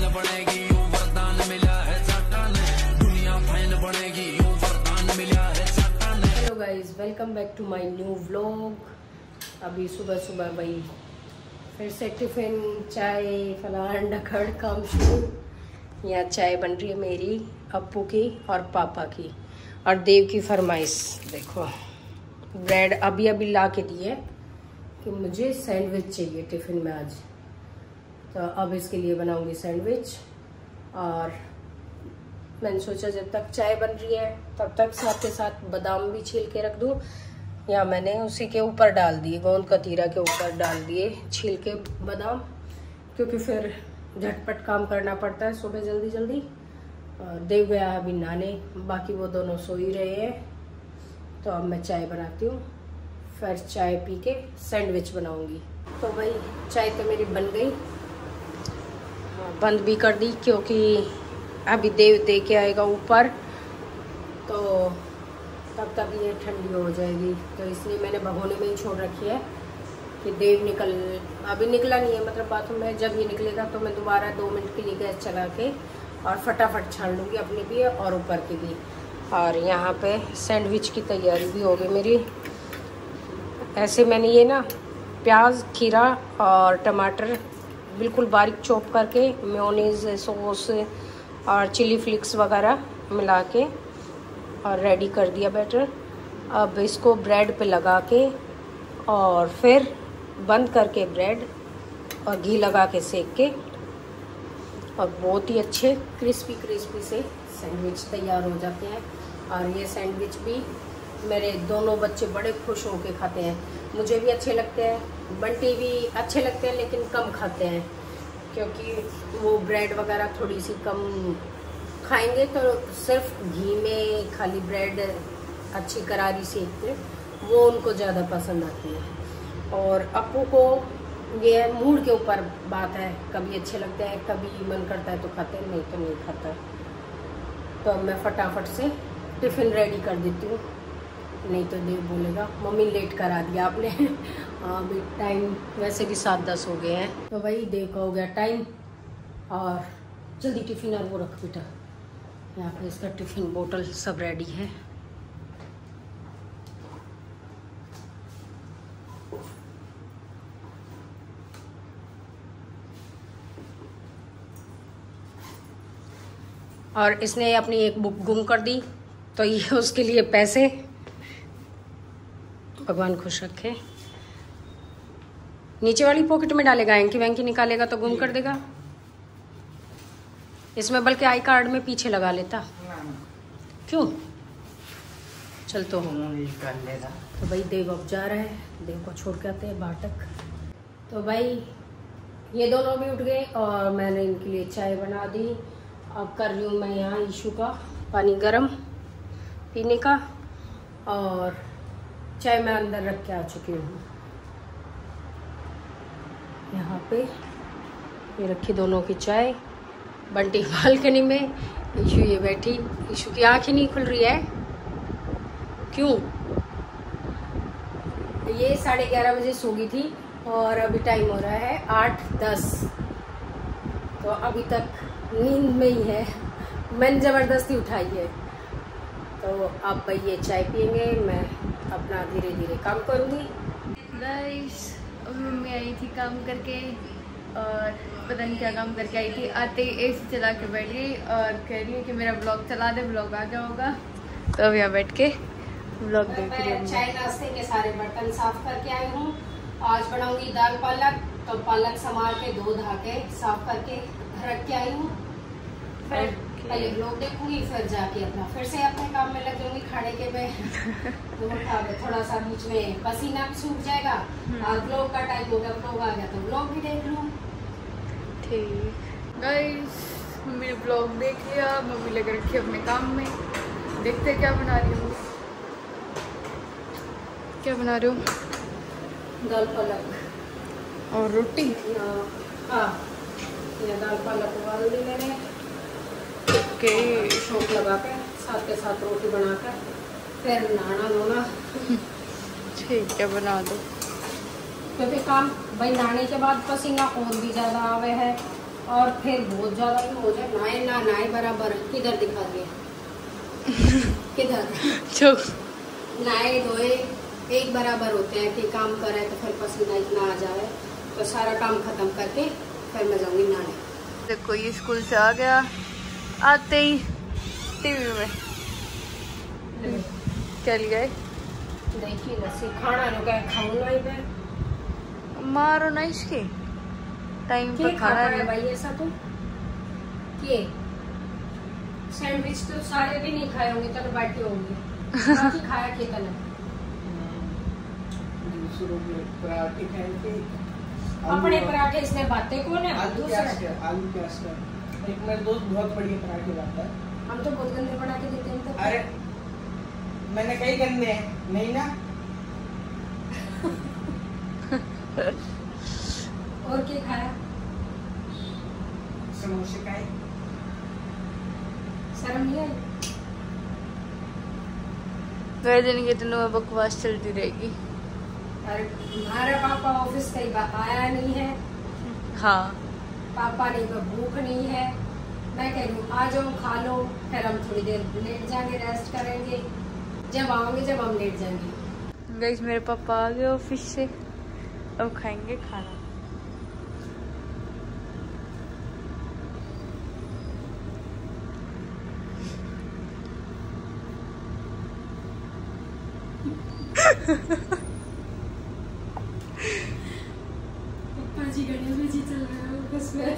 बनेगी यूं वरदान मिला है जाटा ने, दुनिया फैन बनेगी यूं वरदान मिला है जाटा ने। Hello guys, welcome back to my new vlog. अभी सुबह सुबह भाई फिर से टिफिन, चाय, फलान ढकड़ काम शुरू। यहाँ चाय बन रही है मेरी, अप्पू की और पापा की, और देव की फरमाइश। देखो ब्रेड अभी अभी ला के दी है कि मुझे सैंडविच चाहिए टिफिन में आज, तो अब इसके लिए बनाऊंगी सैंडविच। और मैंने सोचा जब तक चाय बन रही है तब तक साथ के साथ बादाम भी छील के रख दूं। या मैंने उसी के ऊपर डाल दिए, गोंद कतीरा के ऊपर डाल दिए छील के बादाम, क्योंकि फिर झटपट काम करना पड़ता है सुबह जल्दी जल्दी। और देव गया अभी नहाने, बाकी वो दोनों सो ही रहे हैं। तो अब मैं चाय बनाती हूँ, फिर चाय पी के सैंडविच बनाऊंगी। तो भाई चाय तो मेरी बन गई, बंद भी कर दी क्योंकि अभी देव दे के आएगा ऊपर, तो तब तक ये ठंडी हो जाएगी। तो इसलिए मैंने भगोने में ही छोड़ रखी है कि देव अभी निकला नहीं है, मतलब बाथरूम में। जब ये निकलेगा तो मैं दोबारा 2 मिनट के लिए गैस चला के और फटाफट छान लूँगी अपने भी और ऊपर की भी। और यहाँ पे सैंडविच की तैयारी भी हो गई मेरी। ऐसे मैंने ये ना प्याज, खीरा और टमाटर बिल्कुल बारीक चॉप करके मेयोनीज, सॉस और चिली फ्लिक्स वगैरह मिला के और रेडी कर दिया बैटर। अब इसको ब्रेड पे लगा के और फिर बंद करके ब्रेड और घी लगा के सेक के, और बहुत ही अच्छे क्रिस्पी क्रिस्पी से सैंडविच तैयार हो जाते हैं। और ये सैंडविच भी मेरे दोनों बच्चे बड़े खुश होकर खाते हैं। मुझे भी अच्छे लगते हैं, बंटी भी अच्छे लगते हैं, लेकिन कम खाते हैं क्योंकि वो ब्रेड वगैरह थोड़ी सी कम खाएंगे। तो सिर्फ घी में खाली ब्रेड अच्छी करारी सेक के वो उनको ज़्यादा पसंद आती है। और अप्पू को ये मूड के ऊपर बात है, कभी अच्छे लगते हैं, कभी मन करता है तो खाते हैं, नहीं तो नहीं खाता। तो अब मैं फटाफट से टिफ़िन रेडी कर देती हूँ, नहीं तो देव बोलेगा मम्मी लेट करा दिया आपने। अभी टाइम वैसे भी 7:10 हो गए हैं। तो वही देव का हो गया टाइम, और जल्दी टिफ़िन और वो रख बेटा। यहाँ पे इसका टिफ़िन बोतल सब रेडी है। और इसने अपनी एक बुक गुम कर दी, तो ये उसके लिए पैसे, भगवान खुश रखे। नीचे वाली पॉकेट में डालेगा, एंकी वैंकी निकालेगा तो गुम कर देगा। इसमें बल्कि आई कार्ड में पीछे लगा लेता। क्यों? चल तो कर लेगा। तो भाई देव अब जा रहा है, देव को छोड़ के आते हैं बाहर तक। तो भाई ये दोनों भी उठ गए और मैंने इनके लिए चाय बना दी। अब कर रही हूँ मैं यहाँ ईशू का पानी गरम पीने का, और चाय मैं अंदर रख के आ चुकी हूँ। यहाँ पे ये रखी दोनों की चाय, बंटी बालकनी में, ईशू ये बैठी। ईशू की आँख ही नहीं खुल रही है, क्यों? ये 11:30 बजे सो गई थी और अभी टाइम हो रहा है 8:10, तो अभी तक नींद में ही है। मैंने ज़बरदस्ती उठाई है। तो अब भाई ये चाय पियेंगे, मैं अपना धीरे धीरे काम करूँगी। गाइस अभी मम्मी आई थी काम करके, और पता नहीं क्या काम करके आई थी। आते ही एसी चला के बैठ गई और कह रही है कि मेरा ब्लॉग चला दे, ब्लॉग आ गया होगा। तो अब यहाँ बैठ के ब्लॉग देख रही हूँ। चाय नाश्ते के सारे बर्तन साफ करके आई हूँ। आज बनाऊंगी दाल पालक, तो पालक संभाल के धो धा के साफ करके रख के आई हूँ। फिर पहले ब्लॉग देखूंगी, फिर जाके अपना फिर से अपने काम में लग जाऊंगी खाने के में। थोड़ा सा बीच में पसीना भी सूख जाएगा और ब्लॉग का टाइम होगा, ब्लॉग आ गया तो ब्लॉग भी देख लूँ। ठीक गाइस, मम्मी ने ब्लॉग देख लिया, मम्मी लग रखी है अपने काम में। देखते क्या बना रही हूँ। क्या बना रहे हो? दाल पालक और रोटी। हाँ, ये दाल पालक उबाल दी मैंने, ओके। शौक लगा के साथ के साथ रोटी बनाकर फिर नहाना धोना। ठीक है, बना दो। क्योंकि काम भाई नहाने के बाद पसीना और भी ज़्यादा आवे है, और फिर बहुत ज्यादा ही हो जाए, नहाए ना नहाए बराबर। किधर दिखा दिया किधर जो नहाए धोए एक बराबर होते हैं कि काम करे तो फिर पसीना इतना आ जाए तो सारा काम खत्म करके फिर मैं जाऊंगी नहाने। देखो ये स्कूल से आ गया, आते ही टीवी में चल गए। देखिए लस्सी खाना जो क्या खाऊंगा ही मैं। मारो ना इसके टाइम के पर खाता खाना है भाई ऐसा तो के सैंडविच तो सारे भी नहीं खाए होंगे तब बाटी होंगी बाकी खाया के तने पराठे खाएंगे। अपने पराठे इसने बातें कौन है आलू प्याज का एक मेरा दोस्त बहुत बढ़िया पराठे बनाता है। हम तो बहुत गंदे बना के देते हैं तो। अरे मैंने कई गंदे हैं नहीं ना। और क्या खाया? समोसे खाए। शर्म नहीं आई? गए दिन के दिनों में बकवास चलती रहेगी। अरे हमारा पापा ऑफिस कई बार आया नहीं है। हाँ पापा नहीं तो भूख नहीं है। मैं कह रही हूँ आ जाओ खा लो, फिर हम थोड़ी देर लेट जाएंगे, रेस्ट करेंगे, जब आओगे जब हम लेट जाएंगे। गाइस मेरे पापा आ गए ऑफिस से, अब खाएंगे खाना। पापा जी गणेश में जी चल रहा है ऑफिस में।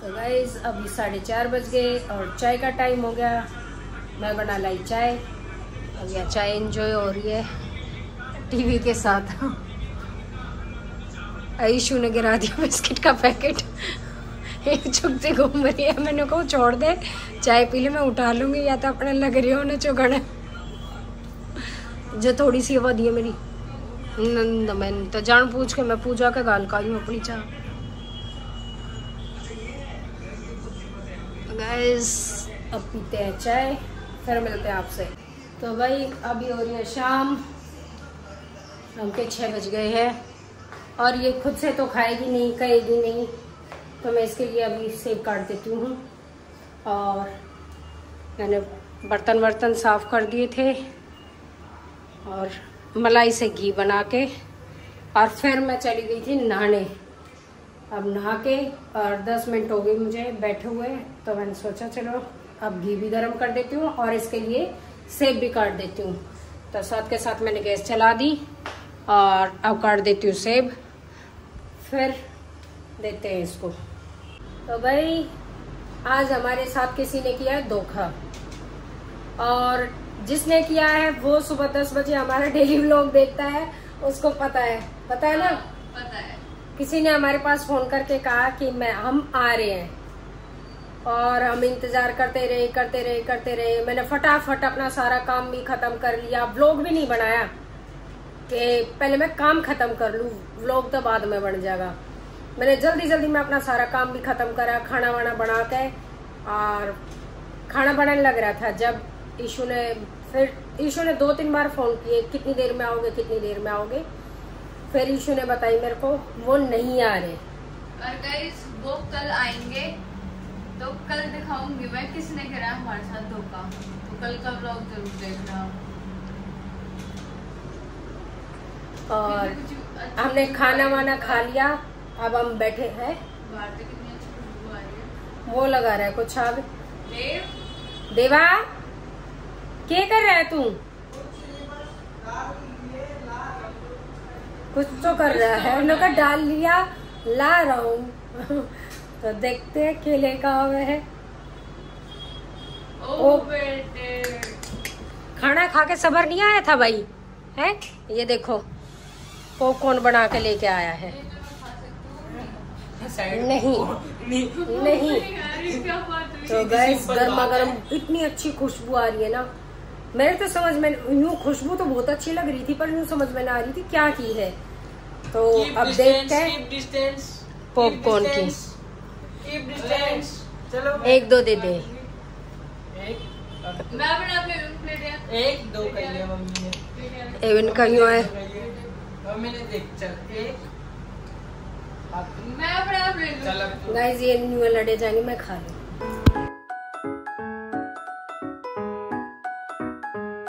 तो गाइस अभी 4:30 बज गए और चाय का टाइम हो गया। मैं बना लाई चाय, अब यह चाय एंजॉय हो रही है टीवी के साथ। आयुषु ने गिरा दिया बिस्किट का पैकेट, एक चुगते घूम रही है। मैंने कहा छोड़ दे, चाय पी ले, मैं उठा लूंगी, या तो अपने लग रही हो ना चुगने। जो थोड़ी सी हवा दी है मेरी नंद, मैंने तो जान पूछ के मैं पूजा का गाल का हूँ अपनी चाय। गाइस अब पीते हैं चाय, फिर मिलते हैं आपसे। तो भाई अभी हो रही है शाम के 6 बज गए हैं और ये खुद से तो खाएगी नहीं, कहेगी नहीं, तो मैं इसके लिए अभी सेब काट देती हूँ। और मैंने बर्तन साफ कर दिए थे और मलाई से घी बना के, और फिर मैं चली गई थी नहाने। अब नहा के और 10 मिनट हो गए मुझे बैठे हुए, तो मैंने सोचा चलो अब घी भी गर्म कर देती हूँ और इसके लिए सेब भी काट देती हूँ। तो साथ के साथ मैंने गैस चला दी और अब काट देती हूँ सेब, फिर देते हैं इसको। तो भाई आज हमारे साथ किसी ने किया है धोखा, और जिसने किया है वो सुबह 10 बजे हमारा डेली व्लॉग देखता है, उसको पता है ना। पता है। किसी ने हमारे पास फोन करके कहा कि हम आ रहे हैं, और हम इंतजार करते रहे। मैंने फटाफट अपना सारा काम भी खत्म कर लिया, व्लॉग भी नहीं बनाया कि पहले मैं काम खत्म कर लूं, व्लॉग तो बाद में बन जाएगा। मैंने जल्दी में अपना सारा काम भी खत्म करा, खाना वाना बना के, और खाना बनाने लग रहा था जब ईशु ने 2-3 बार फोन किए, कितनी देर में आओगे। फिर ईशु ने बताई मेरे को वो नहीं आ रहे, और गाइस वो कल आएंगे, तो कल दिखाऊंगी मैं किसने करा हमारे साथ धोखा। तो कल का व्लॉग जरूर देखना। और हमने खाना वाना खा लिया, अब हम बैठे हैं। बाहर से कितनी अच्छी खुशबू आ रही है। वो लगा रहा है कुछ आग। देवा क्या कर रहा है तू? कुछ तो कर रहा है, उन्होंने डाल लिया, ला रहा हूँ। तो देखते हैं केले का हुआ है। ओ बेटे खाना खा के सबर नहीं आया था भाई, है? ये देखो पॉपकॉर्न बना के लेके आया है। नहीं तो गैस गर्मा गर्म इतनी अच्छी खुशबू आ रही है ना, मेरे तो समझ में यूँ खुशबू तो बहुत अच्छी लग रही थी, पर यूँ समझ में ना आ रही थी क्या की है। तो अब देखते हैं पॉपकॉर्न की। चलो 1-2 दे दे। मैं अपने प्लेट 1-2 कर लिया मम्मी ने। एवन कहियो है मम्मी ने देख चल 1 मैं अपने आप ले लूं। चल अब गाइस ये न्यू लड़े जाएंगे, मैं खा लूँ।